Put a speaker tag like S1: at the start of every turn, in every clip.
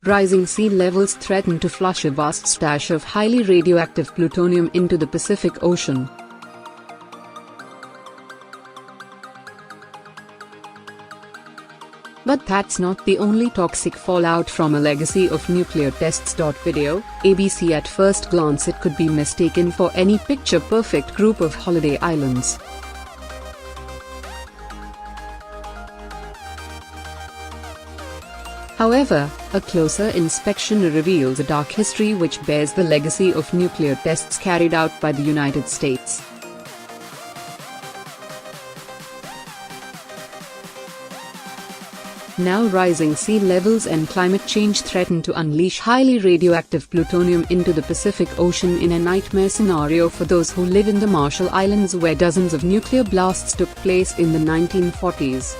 S1: Rising sea levels threaten to flush a vast stash of highly radioactive plutonium into the Pacific Ocean. But that's not the only toxic fallout from a legacy of nuclear tests. Video, ABC. At first glance it could be mistaken for any picture-perfect group of holiday islands. However, a closer inspection reveals a dark history which bears the legacy of nuclear tests carried out by the United States. Now rising sea levels and climate change threaten to unleash highly radioactive plutonium into the Pacific Ocean in a nightmare scenario for those who live in the Marshall Islands, where dozens of nuclear blasts took place in the 1940s.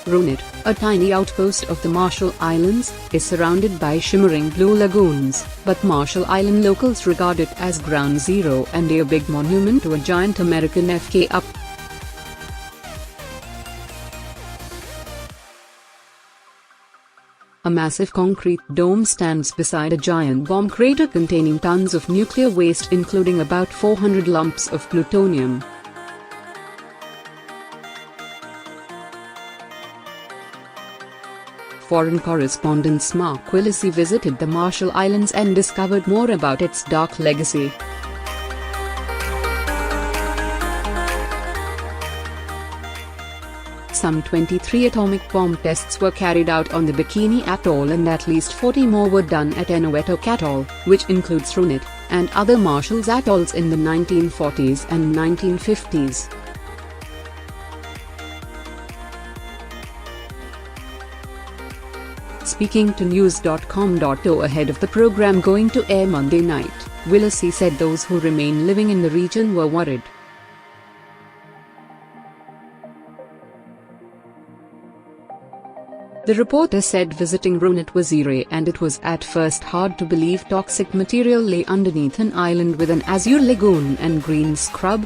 S1: Runit, a tiny outpost of the Marshall Islands, is surrounded by shimmering blue lagoons, but Marshall Island locals regard it as ground zero and a big monument to a giant American FK up. A massive concrete dome stands beside a giant bomb crater containing tons of nuclear waste, including about 400 lumps of plutonium. Foreign correspondent Mark Willesee visited the Marshall Islands and discovered more about its dark legacy. Some 23 atomic bomb tests were carried out on the Bikini Atoll, and at least 40 more were done at Eniwetok Atoll, which includes Runit, and other Marshall's atolls in the 1940s and 1950s. Speaking to news.com.au ahead of the program going to air Monday night, Willesee said those who remain living in the region were worried. The reporter said visiting Runit was eerie, and it was at first hard to believe toxic material lay underneath an island with an azure lagoon and green scrub.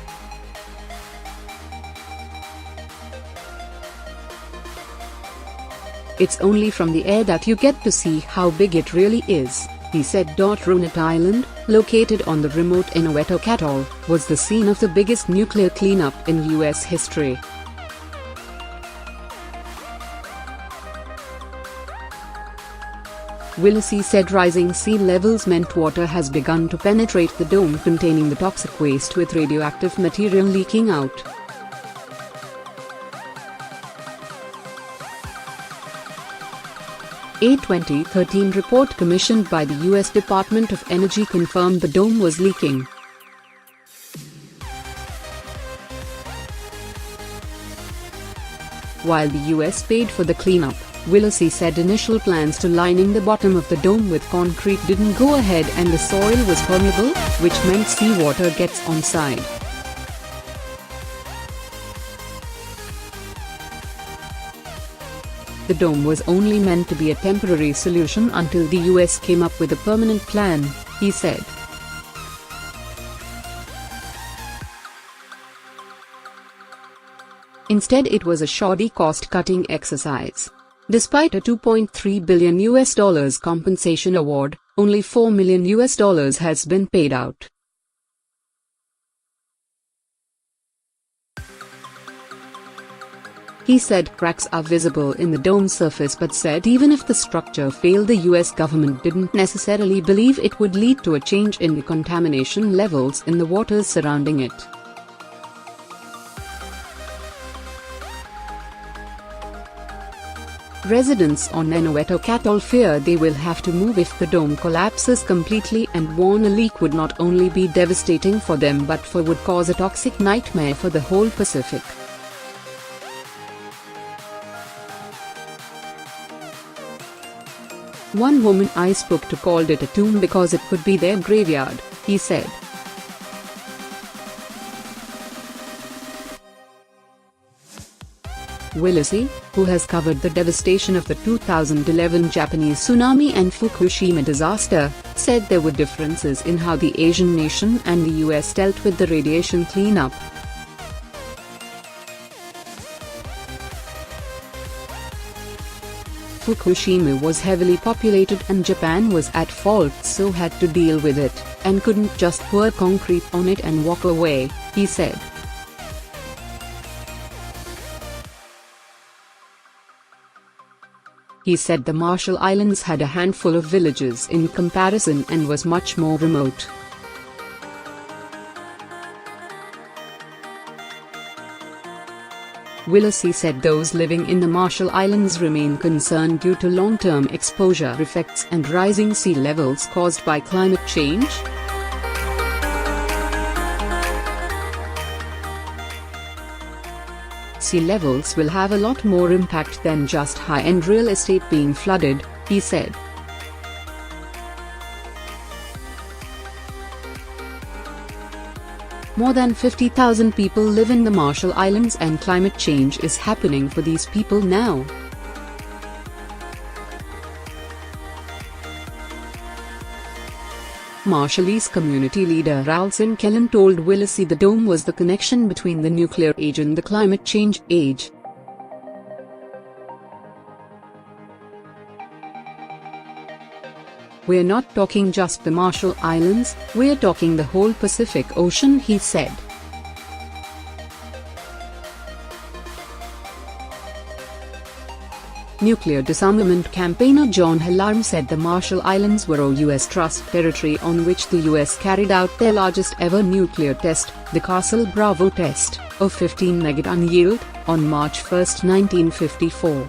S1: It's only from the air that you get to see how big it really is, he said. Runit Island, located on the remote Eniwetok Atoll, was the scene of the biggest nuclear cleanup in US history. Willesee said rising sea levels meant water has begun to penetrate the dome containing the toxic waste, with radioactive material leaking out. A 2013 report commissioned by the U.S. Department of Energy confirmed the dome was leaking. While the U.S. paid for the cleanup, Willesee said initial plans to lining the bottom of the dome with concrete didn't go ahead, and the soil was permeable, which meant seawater gets on side. The dome was only meant to be a temporary solution until the US came up with a permanent plan, he said. Instead, it was a shoddy cost-cutting exercise. Despite a $2.3 billion compensation award, only $4 million has been paid out. He said cracks are visible in the dome surface, but said even if the structure failed, the US government didn't necessarily believe it would lead to a change in the contamination levels in the waters surrounding it. Residents on Eniwetok Atoll fear they will have to move if the dome collapses completely, and warn a leak would not only be devastating for them but would cause a toxic nightmare for the whole Pacific. One woman I spoke to called it a tomb because it could be their graveyard, he said. Willesee, who has covered the devastation of the 2011 Japanese tsunami and Fukushima disaster, said there were differences in how the Asian nation and the US dealt with the radiation cleanup. Fukushima was heavily populated and Japan was at fault, so had to deal with it, and couldn't just pour concrete on it and walk away, he said. He said the Marshall Islands had a handful of villages in comparison and was much more remote. Willacy said those living in the Marshall Islands remain concerned due to long-term exposure effects and rising sea levels caused by climate change. Sea levels will have a lot more impact than just high-end real estate being flooded, he said. More than 50,000 people live in the Marshall Islands and climate change is happening for these people now. Marshallese community leader Ralston Kellen told Willacy the dome was the connection between the nuclear age and the climate change age. "We're not talking just the Marshall Islands, we're talking the whole Pacific Ocean," he said. Nuclear disarmament campaigner John Hallam said the Marshall Islands were a U.S. trust territory on which the U.S. carried out their largest ever nuclear test, the Castle Bravo test, of 15 megaton yield, on March 1, 1954.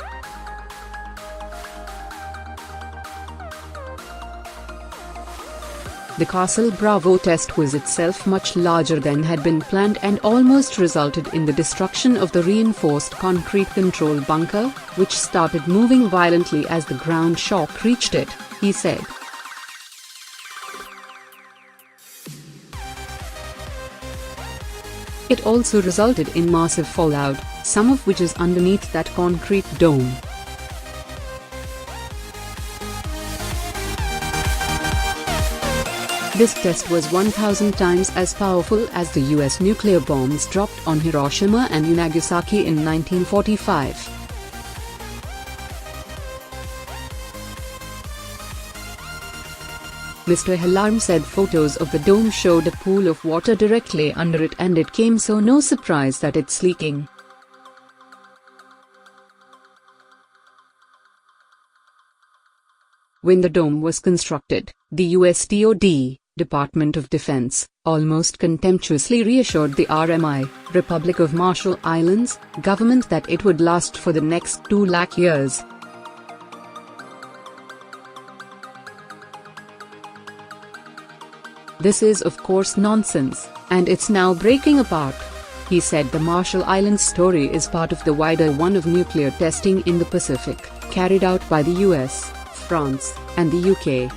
S1: The Castle Bravo test was itself much larger than had been planned and almost resulted in the destruction of the reinforced concrete control bunker, which started moving violently as the ground shock reached it, he said. It also resulted in massive fallout, some of which is underneath that concrete dome. This test was 1,000 times as powerful as the US nuclear bombs dropped on Hiroshima and Nagasaki in 1945. Mr. Hallam said photos of the dome showed a pool of water directly under it, and it came so no surprise that it's leaking. When the dome was constructed, the US DoD, Department of Defense, almost contemptuously reassured the RMI, Republic of Marshall Islands, government that it would last for the next 2 lakh years. "This is of course nonsense, and it's now breaking apart," he said. The Marshall Islands story is part of the wider one of nuclear testing in the Pacific, carried out by the US, France, and the UK.